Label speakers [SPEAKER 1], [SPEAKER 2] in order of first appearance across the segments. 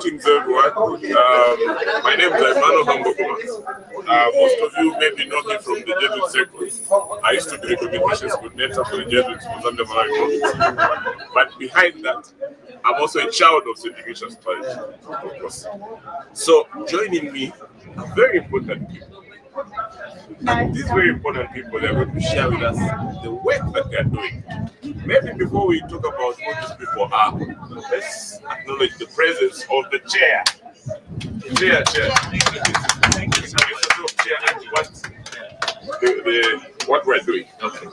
[SPEAKER 1] Greetings everyone. My name is Emmanuel Hambokuma. Most of you maybe know me from the Jesuit circles. I used to be the communications coordinator for the Jesuits Mozambique province. But behind that, I'm also a child of St. Ignatius Parish, of course. So joining me are very important people. And these very important people are going to share with us the work that they are doing. Maybe before we talk about who these people are, let's acknowledge the presence of the chair. Chair. Thank you so much. What we're doing.
[SPEAKER 2] Okay.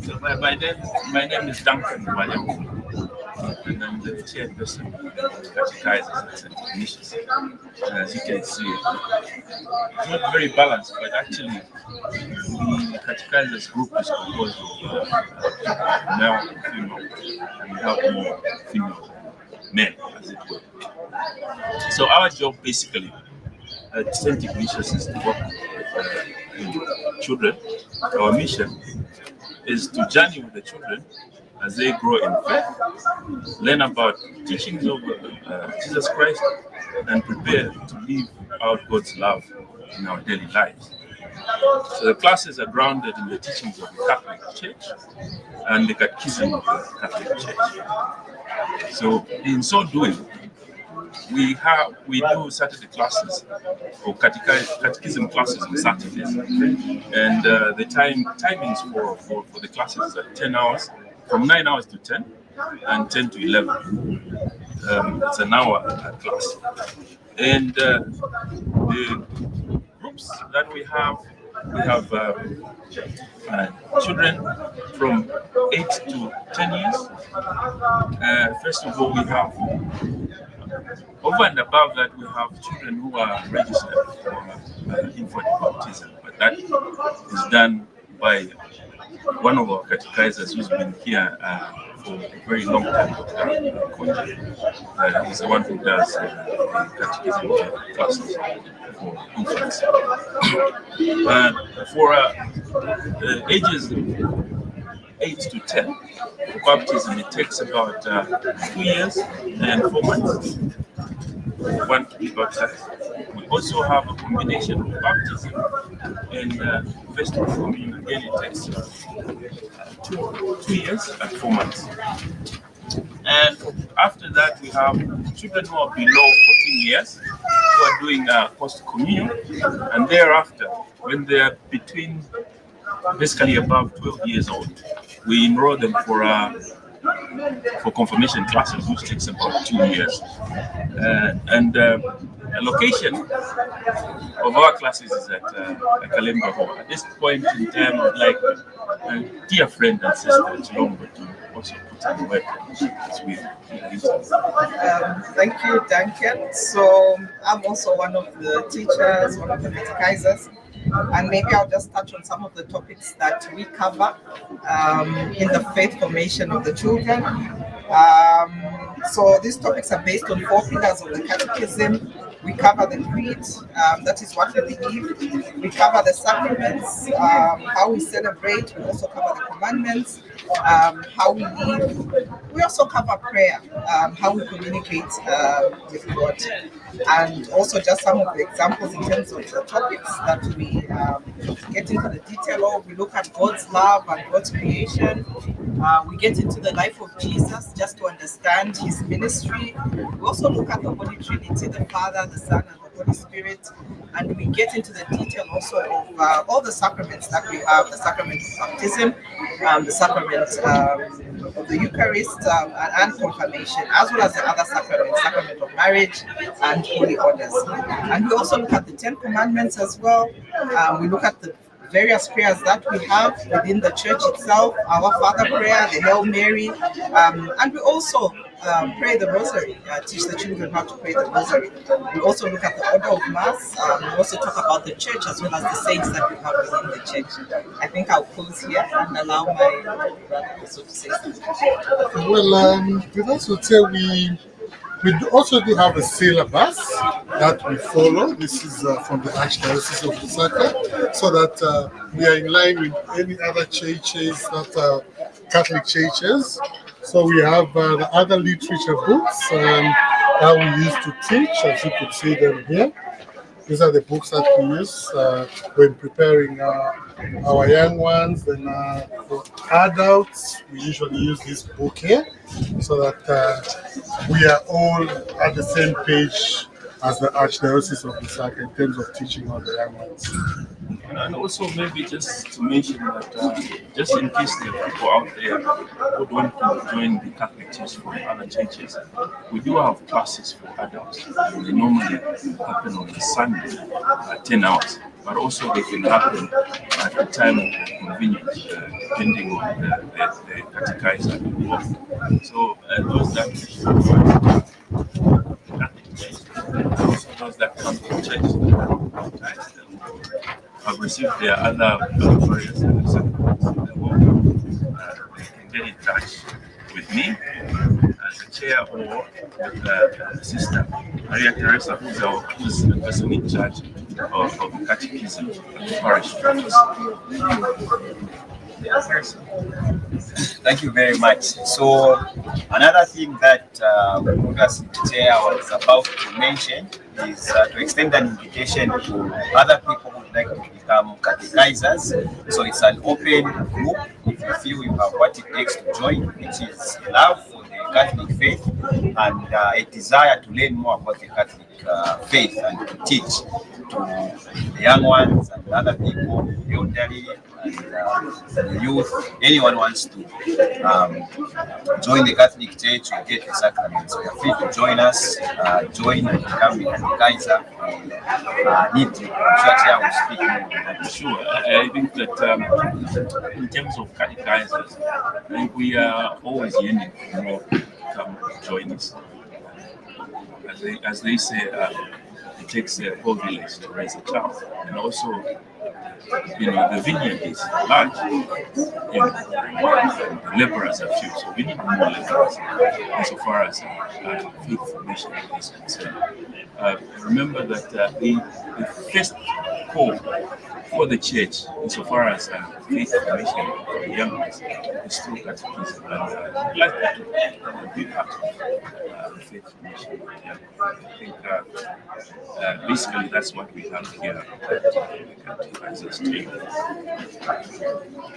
[SPEAKER 2] So my name is Duncan William, and I'm the chairperson of the Catechism at St. Ignatius. And as you can see, it's not very balanced, but actually the Catechism group is composed of male and female, and we have more female men, as it were. So our job basically at St. Ignatius is to work with children. Our mission is to journey with the children as they grow in faith, learn about teachings of Jesus Christ, and prepare to live out God's love in our daily lives. So the classes are grounded in the teachings of the Catholic Church and the Catechism of the Catholic Church. So in so doing, we do Saturday classes or catechism classes on Saturdays, and the timings for the classes is at 10 hours, from 9 hours to 10, and 10 to 11. It's an hour class, and the groups that we have children from 8 to 10 years. First of all, we have over and above that, we have children who are registered for infant baptism, but that is done by one of our catechizers who's been here for a very long time. He's the one who does catechism classes for infants. For ages 8 to 10, for baptism, it takes about 2 years and 4 months. One to be baptized. We also have a combination of baptism and first communion. Again, it takes 2 years and 4 months. And after that, we have children who are below 14 years who are doing post communion, and thereafter, when they are basically above 12 years old, we enroll them for confirmation classes, which takes about 2 years. And the location of our classes is at Kalemba. At this point in time, I'd like a dear friend and sister Chilombo to also put in work as we
[SPEAKER 3] Thank you, Duncan. So I'm also one of the teachers, one of the catechizers. And maybe I'll just touch on some of the topics that we cover in the faith formation of the children. So these topics are based on 4 pillars of the catechism. We cover the creed, that is what we believe. We cover the sacraments, how we celebrate. We also cover the commandments, how we live. We also cover prayer, how we communicate with God. And also just some of the examples in terms of the topics that we get into the detail of. We look at God's love and God's creation. We get into the life of Jesus just to understand his ministry. We also look at the Holy Trinity, the Father, the Son, and the Holy Spirit. And we get into the detail also of all the sacraments that we have, the sacrament of baptism, the sacrament of the Eucharist, and confirmation, as well as the other sacraments, sacrament of marriage and holy orders. And we also look at the 10 commandments as well. We look at the various prayers that we have within the church itself, our Father prayer, the Hail Mary, and we also pray the Rosary, teach the children how to pray the Rosary. We also look at the order of Mass. We also talk about the church as well as the saints that we have within the church. I think I'll pause here and allow my brother also to say something.
[SPEAKER 4] Well, we also say we also do have a syllabus that we follow. This is from the Archdiocese of Lusaka, so that we are in line with any other churches that are Catholic churches. So we have the other literature books, that we use to teach, as you could see them here. These are the books that we use when preparing our young ones. Then for adults, we usually use this book here so that we are all at the same page as the Archdiocese of Lusaka in terms of teaching all the young ones.
[SPEAKER 2] And also maybe just to mention that just in case there are people out there who want to join the Catholic Church from other churches, we do have classes for adults. They normally happen on a Sunday at 10 hours, but also they can happen at the time of convenience, depending on the catechizer involved. So those that Catholic Church, and also those that come to church, have received their other various sacraments. They can get in touch with me as a chair or with Sister Maria Teresa, who's the person in charge of the catechism at the parish office.
[SPEAKER 5] Thank you very much. So another thing that August Chair was about to mention is to extend an invitation to other people who would like to become catechizers. So it's an open group. If you feel you have what it takes to join, which is love for the Catholic faith and a desire to learn more about the Catholic faith and to teach to the young ones and other people, the elderly and the youth, anyone wants to join the Catholic Church or get the sacraments. So you're free to join us, join and become a catechizer. I'm sure Chair will speak more.
[SPEAKER 2] Sure, I think that in terms of catechizers, I think we are always yearning for more people to come join us. As they say, it takes a whole village to raise a child, and also, the vineyard is large, the laborers are few, so we need more laborers insofar as faith formation is concerned. Remember that the first call for the church, insofar as faith formation for the young ones, is through catechism, and I'd like to be part of faith formation. I think basically that's what we have here.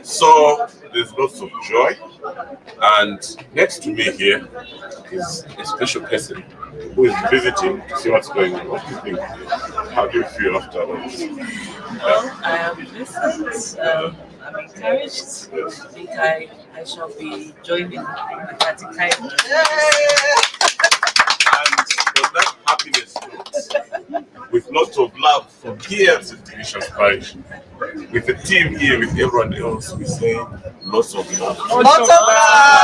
[SPEAKER 1] So there's lots of joy, and next to me here is a special person who is visiting to see what's going on. What do you think? How do you feel after all this?
[SPEAKER 6] Well, I am pleasant. I'm encouraged. I think I shall be joining the catechism.
[SPEAKER 1] And on that happiness note, with lots of love from here at Ignatius Parish, with the team here, with everyone else, we say lots of love.
[SPEAKER 3] Lots of love.